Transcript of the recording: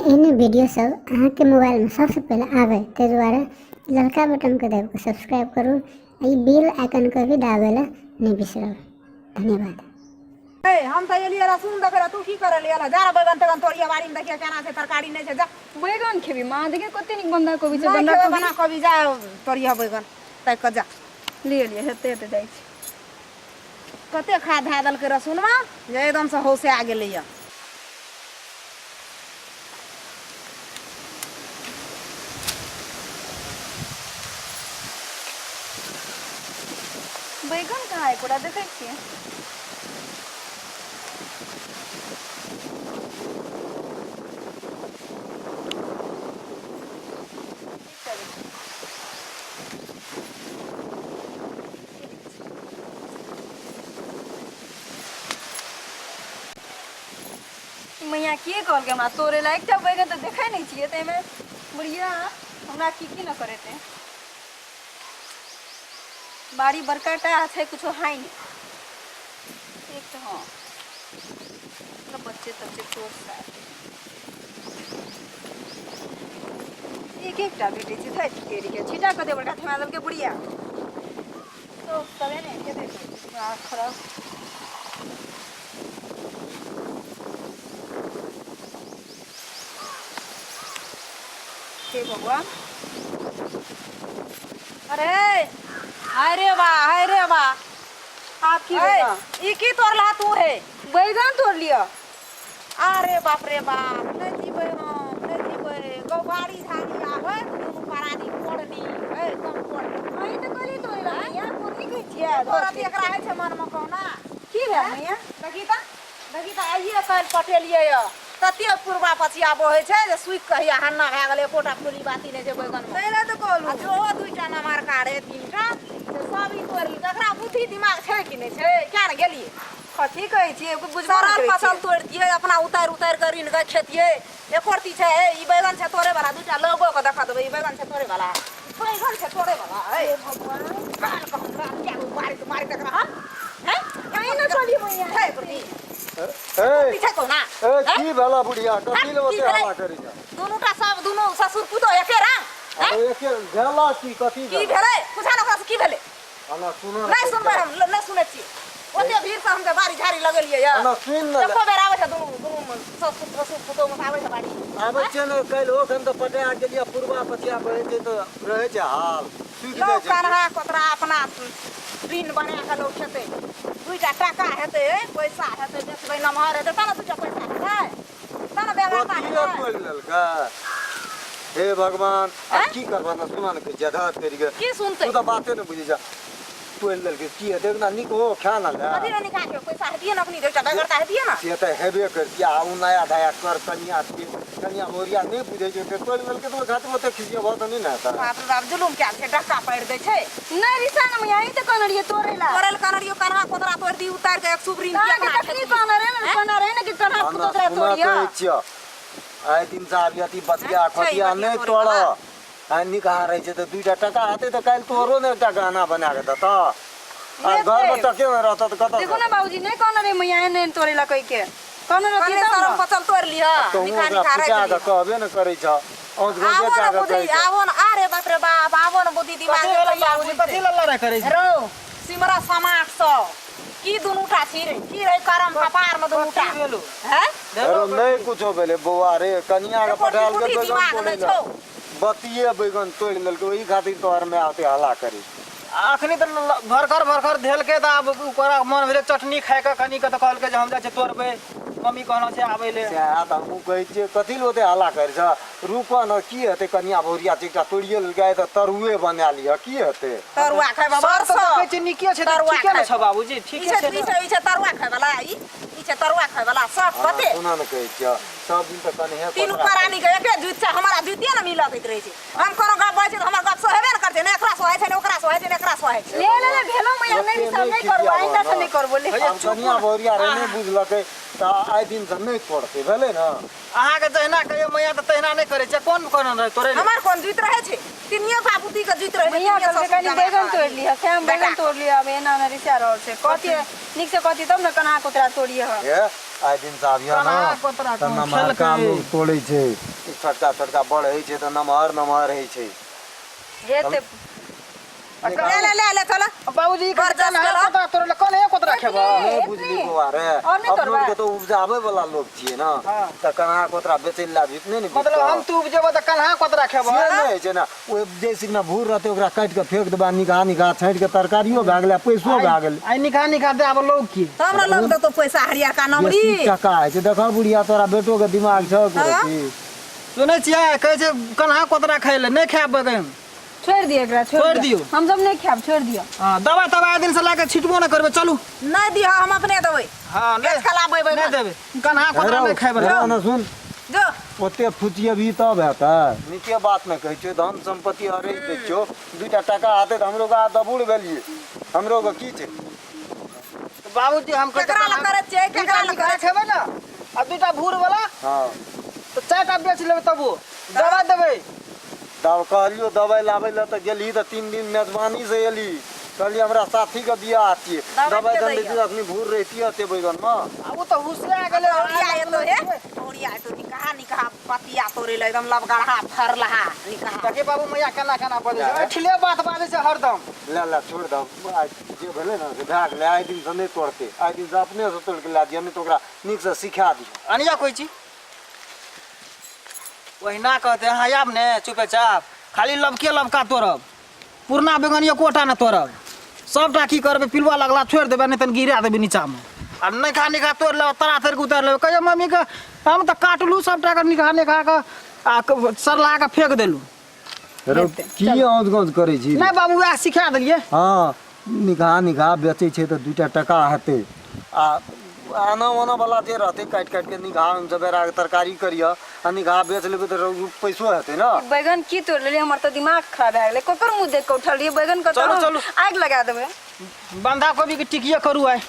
एहने वीडियो सब अहाँ के मोबाइल में सबसे पहले आवे ते द्वारा लड़का बटन के दबा के सब्सक्राइब करू आ बेल आइकन के भी दाबेला नहीं बिसरब। धन्यवाद। हम तो एलिए रसून देखे तू की करे लिया जा बैगन तगन तोरिया बाड़ी में देखिए केना से तरकारी नहीं से जा बैगन खेबी मां देखिए कते निक बंदा कोबी से बंदा बंदा बना कभी जा तोरिया बैगन तै क जा ले लिए हेते हेते जाई छी कते खा धा दल के रसूनमा जे एकदम से होसे आ गेलै या बैगन कहाँ है कोड़ा देखे छिए मैया के कहल के हमरा तोरे ला एकटा बैगन तो देखे नहीं छिए ते में बुढ़िया हमरा की न करे ते बाड़ी बरकाटा है कुछ हाई एक तो हाँ बच्चे तच्चे एक एकटा बेटे छी थाई केरी के छिटा क दे बड़का थमा दल के बुढ़िया तो तबे ने के देख आँख खराब हे भगवान अरे हाय रे बा आप की बैगन ई की तोरला तू है बैगन तोड़ लिया अरे बाप रे बाप नहीं जीवे हम नहीं जीवे गौबाड़ी झाड़ी आवे तू परानी कोड़नी ए कम कोड़ आई तो कली तोड़ यार कोनी के छिया तोरा एकरा है छे मन में कहना की है मैया देखी ता आइए कल पटेलिए य तते पूर्वा पछिया बहे छे जे सुई कहिया हन्ना भए गेले कोटा फूली बाती ने जे बैगन में तैला तो कहलू आ जो दुईटा नमार काड़े तीनटा से सब ई तोड़ी ककरा बुद्धि दिमाग छे कि नहीं छे क्या न गेलिए कथी कहै छी बुझबा सरल फसल तोड़ दिए अपना उतार कर इन के खेतिए एकोरती छे ई बैगन छे तोड़े वाला दुईटा लोगो के देखा देबे ई बैगन छे तोड़े वाला बैगन छे तोड़े वाला हे भगवान काल को हमरा क्या मारी तकरा हैं कहीं न चली मैया है कुटी पीछे को ना की भला बुढ़िया कथी ले ओते हल्ला करै छ दोनोटा सब दोनों ससुर पुतो एके रंग अरे एके भेला की भेले पूछा ना की भेले अना सुन नहीं सुनबे हम नहीं सुनै छी ओते भीड़ से हम के बारी झाड़ी लगलिए या अना सुन न देखो बेर आवे छ दोनों ससुर पुतो में आवे छ बारी आबै छै न काल ओखन त पटे आ गेलिया पूर्वा पछिया बहे छै त रहे छै हाल सुख दे लोग छै कनहा कोतरा अपना दिन बना के लोग खेते दुईटा टाका हेते पैसा हेते बेचबै नमहर हेते तना दुईटा पैसा हेते तना बेवाता कथी हेते बोल ललका हे भगवान आ की करबा न सुना न के जगह करी के की सुनते तू त बाते न बुझी जा तोल ललके की है देखना निको खा ना ले कथी ने निकाल के पैसा हेतिए न अपनी दुईटा बेगरता हेतिए न से त हेबे कर दिया आउ नया धाया कर कनिया मोरिया नहीं बुझे छै त तोल ललके तो घाट में त खिसिया बहुत नहीं ना था बाप रे बाप जुलुम क्या छे डक्का पड़ दे छे नहीं रिसा न मैया ई तो कनड़िए तोड़ेला तोरेल कनरियो कनहा कोतरा तोड़ दी उतार के एक सुबरी में के तकनी कनरे न कि कनहा खुदरा तोड़िया आइ दिन जाबियाती बतिया खतिया नहीं तोड़ आ निकाह रहे छै त दुईटा टका आते त काल तोरो ने एकटा गाना बना के दत आ घर में टके में रहत त कत देखो ना बाबूजी नहीं कनरे मैया ने तोड़ेला कहि के कनरे कने सरम फसल तोड़ लिया निका रहे त कहबे न करै छ औज आवो गोजे न का बुद्धि आवो न अरे बाप रे बाप आवो न बुद्धि दिमाग बाबूजी कथि लल्ला रे करै छ रो सिमरा समाज स की दुनुटा छी रे की रे करम कपार में दुनुटा हैं अरे नहीं कुछो भेले बौआ रे कनिया के पठाल के दिमाग बैगन में तोड़ छौ बतिये बैगन तोड़ ललके ओही खातिर तोहर में आते हल्ला करी अखनी त भरकर धेल के त अब ओकरा मन भेले चटनी खाए के कनी के त कहल के जे हम जा छै तोड़बे मम्मी कहना छै आबै ले से आ त हमहु कहै छियै कथि ल ओते हल्ला करै छ रुक न की हेतै कनिया भौरिया चिकटा तोड़िए ललकै त तरुए बना लिया की हेतै तरुआ खाय बाबा सर त कहै छै निके छै त तरुआ ठीके न खाए। छ बाबूजी ठीके छै ई छै तरुआ खाय वाला ई छै तरुआ खाय वाला सब बते सुना न कहै छियै सब दिन त कने हे तीन परानी के एके जुत छै हमरा जुतिए न मिलत रहै छै हम कोनो गप बजै त हमर गप सोहेबे न करतै ने एकरा सोहे छै ने ओकरा सोहे छै ने एकरा सोहे छै ले भेलो मैया नहीं सब नहीं करबो आइंदा से नहीं करबो ले हम कनिया भौरिया रे नहीं बुझलकै तो आए दिन से नहीं तोड़ते भेले ना अहाँ के जहिना कहियो मैया तो तहिना नहीं करे छै कौन करन रहे तोरे हमार कौन जीत रहे छे तिनिया बाबूती का जीत रहे भैया कल के कनी बैगन तोड़ लिया श्याम बैगन तोड़ लिया अब एना ना रिसा रहल छै कथी निक से कथी तब न कन्हा कोतरा तोड़िए ह ये आए दिन से आबिया ना कन्हा कोतरा तो नमहर काम लोग तोड़े छे छोटका छोटका बड़ है छे तो नमहर है छे हेते ले चलो बाबूजी के बर्दाश्त कन्हा करो। कोतरा तोड़ले कोन है कोतरा खेबा नहीं बुझली बुआ रे और नहीं अपन तोड़बा? के तो उपजावे वाला लोग छिए ना हाँ। तो कन्हा कोतरा बेचे ला जितने नहीं मतलब हम तू उपजेबो त कन्हा कोतरा खेबा नहीं छे ना वो जैसे ना भूर रहते ओकरा काट के फेंक देबा निकाह छांट के तरकारियो भए गेलै पैसो भए गेलै आई निकाह दे आब लोग की तो हमरा लोग तो पैसा हरिया का नमरी बेसी टका है छे देखा बुढ़िया तोरा बेटो के दिमाग छ हाँ। सुनै छियै कहै छै कन्हा कोतरा खाइले नहीं खाब बैगन छोड़ दिए एकरा छोड़ दियो। हम सब नहीं खाब छोड़ दियो हां दवा तवा दिन से लाके छिटबो न करबे चलू नहीं दिया हम अपने देबै हां ले बेच खला बैबै नहीं देबे कन्हा कोतरा नहीं खाइबे ना सुन जो ओते फुचिए भी तब हेतै नीके बात न कहै छै धन संपत्ति हरै दै छौ दूटा टका आते त हमरो का दबुड़ भेलिए हमरो के की छै बाबूजी हम केकरा ला करे छै केकरा ला करे छै खेबे ना आ दूटा भूर वाला हां तो चारटा बेच लेबे तबो दवा देबे तब कहलियो दवाई लाबै ला त गेली त 3 दिन मेजबानी से एली कहली हमरा साथी के बियाह छिए दवाई दन दैती अपनी भूर रहती हते बैगन में अब वो तो हुसिया गेले ओरिया एतो हे ओरिया एतो निकाह पतिया तोरे ले एकदम लबगढ़ा फरलहा निकाह ताकि बाबू मैया केना केना बजे छै ठिले बात बाजे छै हरदम ला छोड़ दो जे भेले ना से भाग ले आइ दिन से नहीं तोड़ते आइ दिन से अपने से तोड़ के ला दियो नहीं तो ओकरा नीक से सिखा दियो अनिया कोई चीज वही ना कहते हाँ आब ने चुपे चाप खाली लबके लबका तोड़ब पुरना बेगन एकोटा न तोड़ब सबटा की करबे पिलुआ लगला छोड़ देबे नहीं तन गिरा देबे नीचा में आ निकाह तोड़ लेब तरा तोड़ के उतार लेब कहियो मम्मी के हम तो काटलू सबटा के निकाह के आ सरला के फेंक देलू रे की औंध गौंध करे छी नहीं बाबू वएह सिखा देलिए हाँ निकाह बेचे छे तो 2 टका हेते आ आना वाना वाला जे रहते काट के निकाह में जबेरा के तरकारी करिया आ निकाह बेच लेबे तो पैसो हेते ना बैगन की तोड़ लेलिए हमर तो दिमाग खराब भए गेलै कोकर मुंह देख के उठल रहिए बैगन के चलू, चलू। आग लगा देबै बंधा कोबी के टिकिया करू आइ